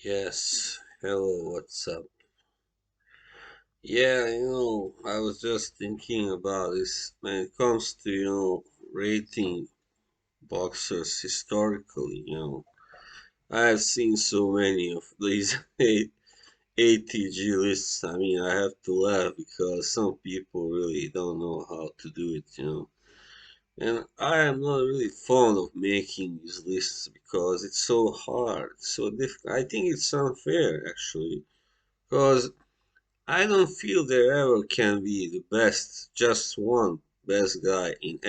Yes, hello, what's up? Yeah, I was just thinking about this when it comes to, rating boxers historically, I have seen so many of these ATG lists. I mean, I have to laugh because some people really don't know how to do it. And I am not really fond of making these lists because it's so hard, so difficult. I think it's unfair, actually, because I don't feel there ever can be the best, just one best guy in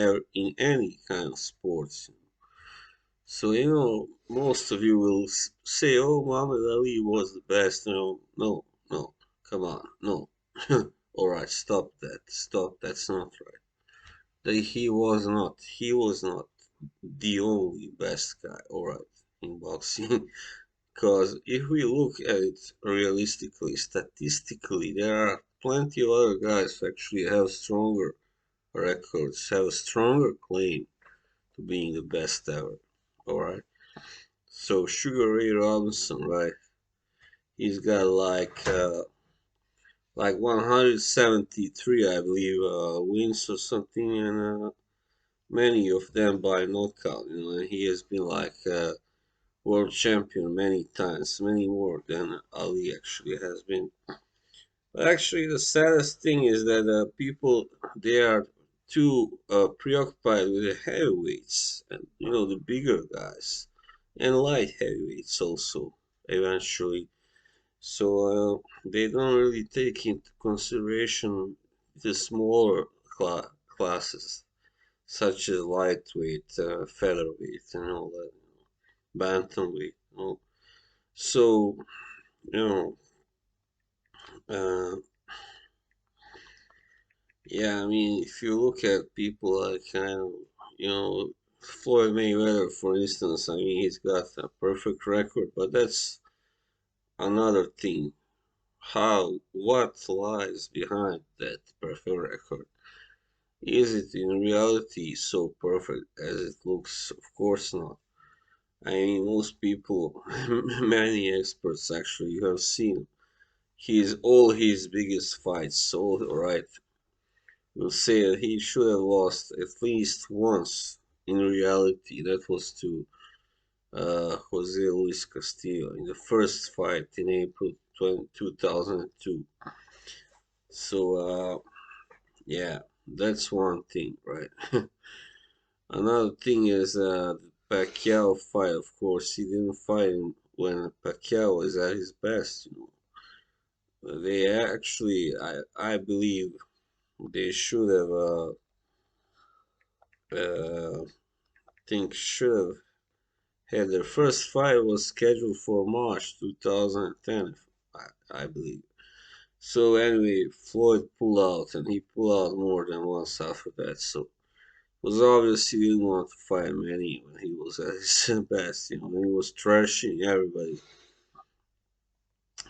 any kind of sports. So most of you will say, "Oh, Muhammad Ali was the best." No, no, come on, no. All right, stop that. Stop. That's not right. He was not. He was not the only best guy. All right, in boxing. Because if we look at it realistically, statistically, there are plenty of other guys who actually have stronger records, have a stronger claim to being the best ever. Alright? So Sugar Ray Robinson, right? He's got like 173, I believe, wins or something, and many of them by knockout. And he has been like world champion many times, many more than Ali actually has been. Actually, the saddest thing is that people they are too preoccupied with the heavyweights and the bigger guys and light heavyweights also eventually. So they don't really take into consideration the smaller classes such as lightweight, featherweight, and all that, bantamweight. So you know. Uh, Yeah, I mean, if you look at people like Floyd Mayweather, for instance, I mean, he's got a perfect record, but that's another thing. What lies behind that perfect record? Is it in reality so perfect as it looks? Of course not. I mean, most people, many experts actually have seen all his biggest fights, all right, will say that he should have lost at least once in reality. That was to Jose Luis Castillo in the first fight in April 2002. So, yeah, that's one thing, right? Another thing is the Pacquiao fight, of course, he didn't fight him when Pacquiao was at his best. They actually, I believe, they should have, think, should have had their first fight was scheduled for March 2010, I believe. So anyway, Floyd pulled out, and he pulled out more than once after that. So it was obvious he didn't want to fight Manny when he was at his best. When he was trashing everybody.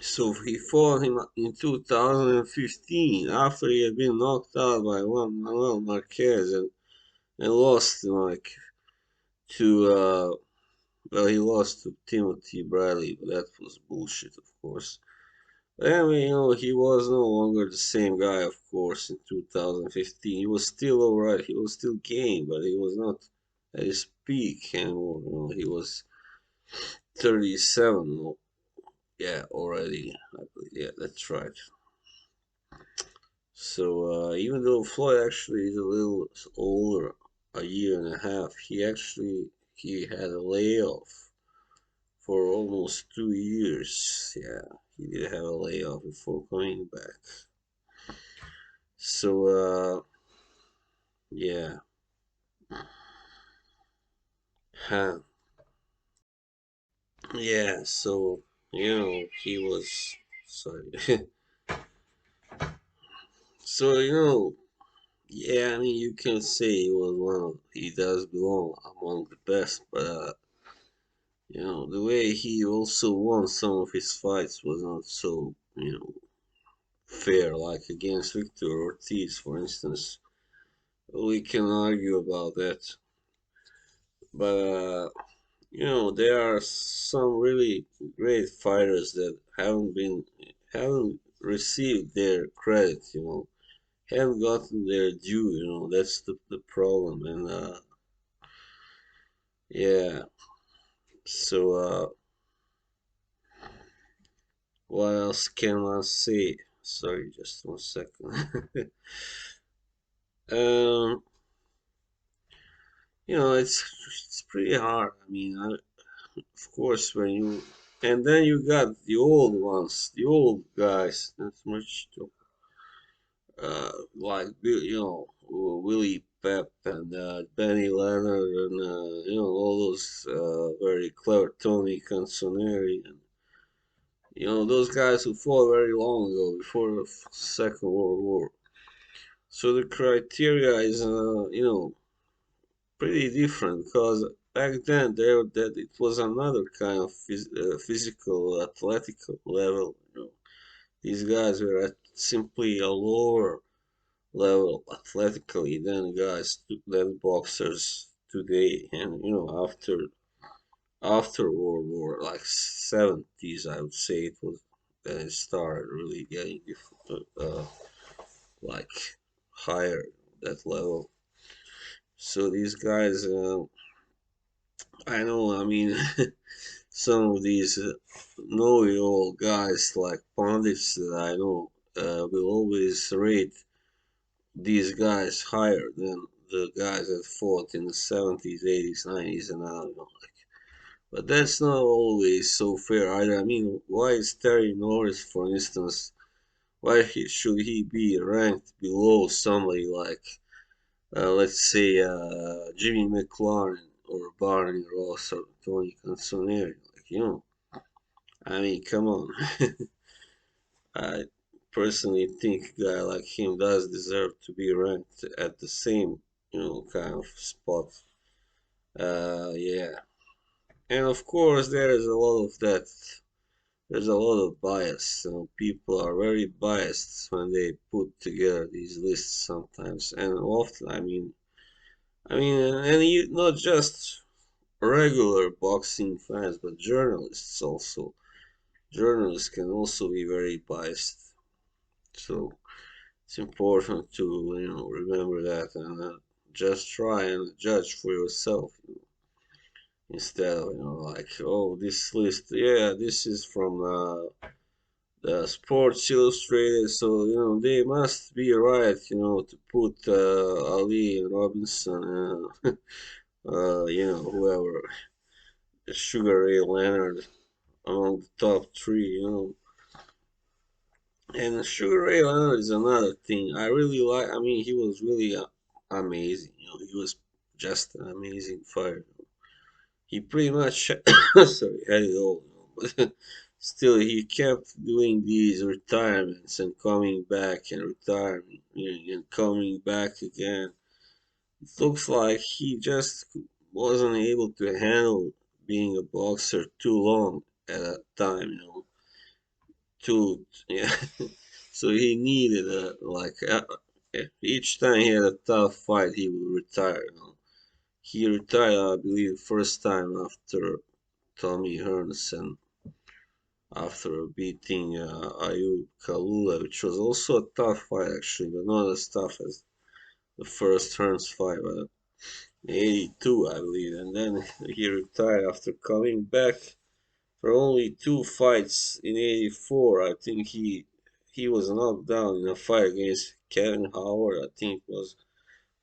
So he fought him in 2015 after he had been knocked out by Juan Manuel Marquez and lost like to well, he lost to Timothy Bradley, but that was bullshit, of course. But anyway, he was no longer the same guy, of course, in 2015. He was still alright, he was still game, but he was not at his peak anymore. He was 37, yeah, already. I believe. Yeah, that's right. So, even though Floyd actually is a little older, a year and a half, he had a layoff for almost 2 years. Yeah, he did have a layoff before coming back. So, yeah, huh. Yeah, so, he was, sorry. So, yeah, I mean, you can say he does belong among the best, but, the way he also won some of his fights was not so, fair, like against Victor Ortiz, for instance. We can argue about that. But there are some really great fighters that haven't received their credit, haven't gotten their due, that's the problem. And yeah, so what else can I say? Sorry, just 1 second. um, it's pretty hard. I mean, of course, and then you got the old ones, the old guys. That's much like Willie Pep and Benny Leonard and all those very clever Tony Canzoneri and those guys who fought very long ago before the Second World War. So the criteria is pretty different because back then that it was another kind of physical athletic level. These guys were at simply a lower level athletically than boxers today. And after World War, like 70s, I would say it was then it started really getting like higher that level. So these guys, I know, I mean, some of these know-it-all guys like pundits that I know will always rate these guys higher than the guys that fought in the 70s, 80s, 90s, and now, but that's not always so fair either. I mean, why is Terry Norris, for instance, should he be ranked below somebody like, let's say, Jimmy McLaren or Barney Ross or Tony Canzoneri? I mean, come on. I personally think a guy like him does deserve to be ranked at the same, kind of spot. Yeah. And of course, there's a lot of that. There's a lot of bias. People are very biased when they put together these lists sometimes, and often. And not just regular boxing fans, but journalists also. Journalists can also be very biased. So it's important to remember that and just try and judge for yourself instead of like, oh, this list, yeah, this is from the Sports Illustrated, so they must be right, to put Ali and Robinson, whoever, Sugar Ray Leonard among the top three, And Sugar Ray Leonard is another thing. I really like. I mean, he was really amazing. He was just an amazing fighter. He pretty much sorry had it all. But still, he kept doing these retirements and coming back and retiring and coming back again. It looks like he just wasn't able to handle being a boxer too long at a time. Too yeah. So he needed each time he had a tough fight, he would retire. He retired, I believe, first time after Tommy Hearns and after beating Ayub Kalula, which was also a tough fight actually, but not as tough as the first Hearns fight, but in '82, I believe. And then he retired after coming back for only two fights in '84. I think he was knocked down in a fight against Kevin Howard. I think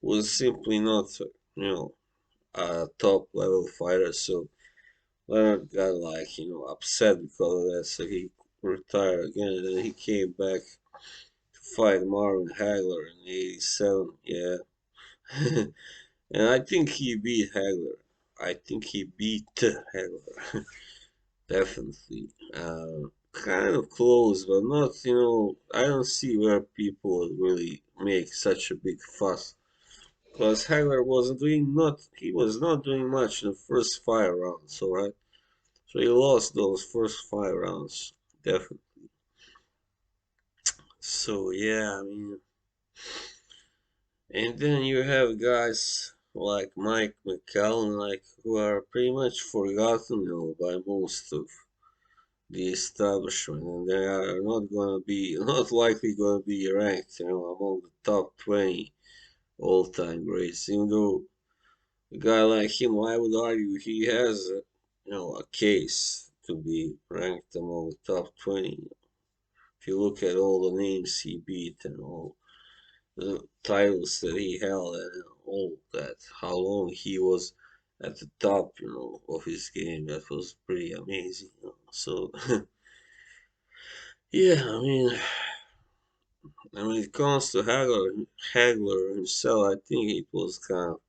was simply not a top level fighter. So Leonard got like upset because of that. So he retired again, and then he came back to fight Marvin Hagler in '87. Yeah, and I think he beat Hagler. I think he beat Hagler. Definitely. Kind of close, but not, I don't see where people really make such a big fuss. Because Hagler he was not doing much in the first 5 rounds, alright? So he lost those first 5 rounds, definitely. So yeah, I mean, and then you have guys. like Mike Mccallum, like who are pretty much forgotten, by most of the establishment, and they are not gonna be, not likely gonna be ranked, among the top 20 all-time greats. Even though a guy like him, I would argue, he has, a case to be ranked among the top 20. If you look at all the names he beat and all the titles that he held and all that, how long he was at the top, of his game, that was pretty amazing. So, yeah, when it comes to Hagler himself, I think it was kind of,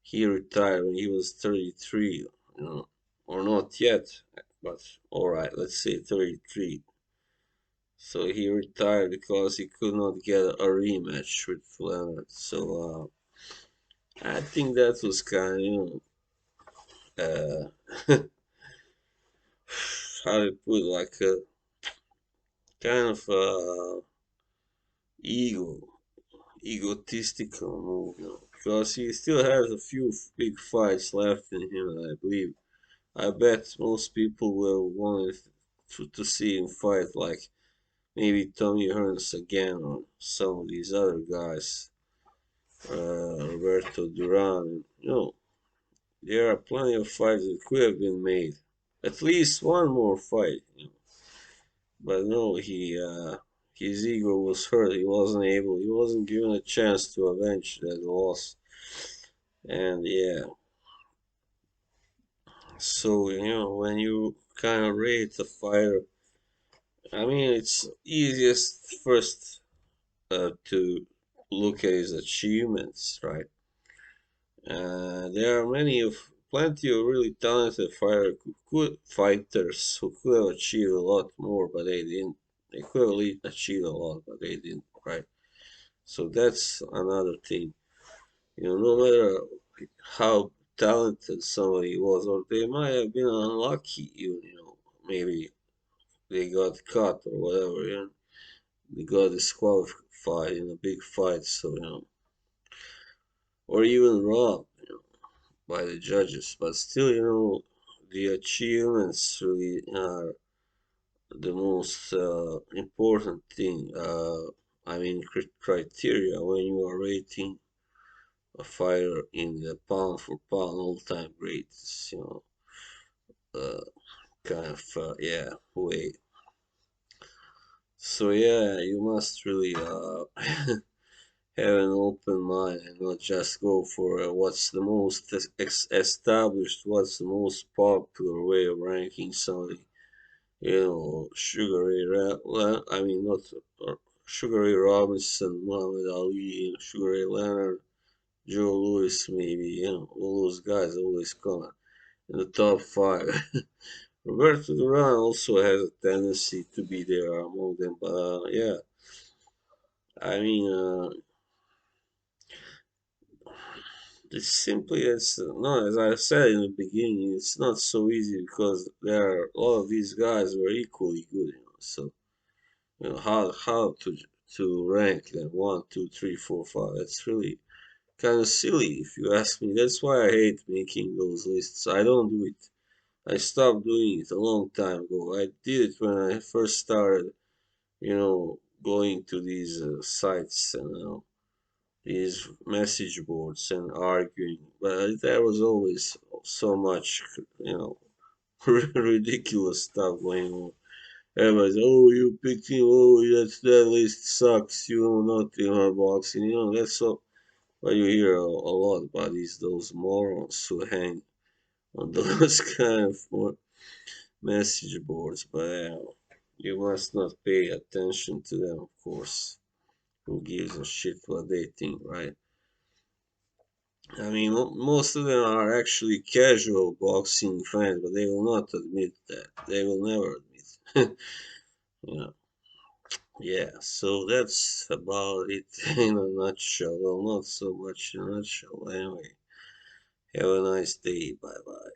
he retired when he was 33, or not yet, but all right, let's say 33. So he retired because he could not get a rematch with Leonard. So I think that was kind of, how to put it, like a kind of ego, egotistical move, because he still has a few big fights left in him, I believe. I bet most people will want to see him fight like maybe Tommy Hearns again or some of these other guys, Roberto Duran. There are plenty of fights that could have been made. At least one more fight. But no, his ego was hurt. He wasn't able. He wasn't given a chance to avenge that loss. And yeah, so when you kind of rate a fighter, it's easiest first to look at his achievements, right? There are plenty of really talented fighters who could have achieved a lot more, but they didn't. They could have achieved a lot, but they didn't, right? So that's another thing. No matter how talented somebody was, or they might have been unlucky, maybe they got cut or whatever, they got disqualified in a big fight, so or even robbed, by the judges. But still, the achievements really are the most important thing. Criteria when you are rating a fighter in the pound for pound all-time greats. Uh, kind of yeah way. So yeah, you must really have an open mind and not just go for what's the most established, what's the most popular way of ranking somebody. Sugar Ray, not Sugar Ray Robinson, Muhammad Ali, Sugar Ray Leonard, Joe Louis, maybe, all those guys always come in the top five. Roberto Duran also has a tendency to be there among them, but yeah, I mean, it's no, as I said in the beginning, it's not so easy because there are a lot of these guys were equally good, so how to rank them 1, 2, 3, 4, 5. That's really kind of silly if you ask me. That's why I hate making those lists. I don't do it. I stopped doing it a long time ago. I did it when I first started, going to these sites and these message boards and arguing. But there was always so much, ridiculous stuff going on. Everybody's, oh, you picked him, oh, that list sucks, nothing about boxing, that's so. But you hear a lot about those morons who hang on those kind of message boards, but you must not pay attention to them, of course. Who gives a shit what they think, right? Most of them are actually casual boxing fans, but they will not admit that. They will never admit. Yeah, yeah. So that's about it in a nutshell. Well, not so much in a nutshell. Anyway, have a nice day. Bye bye.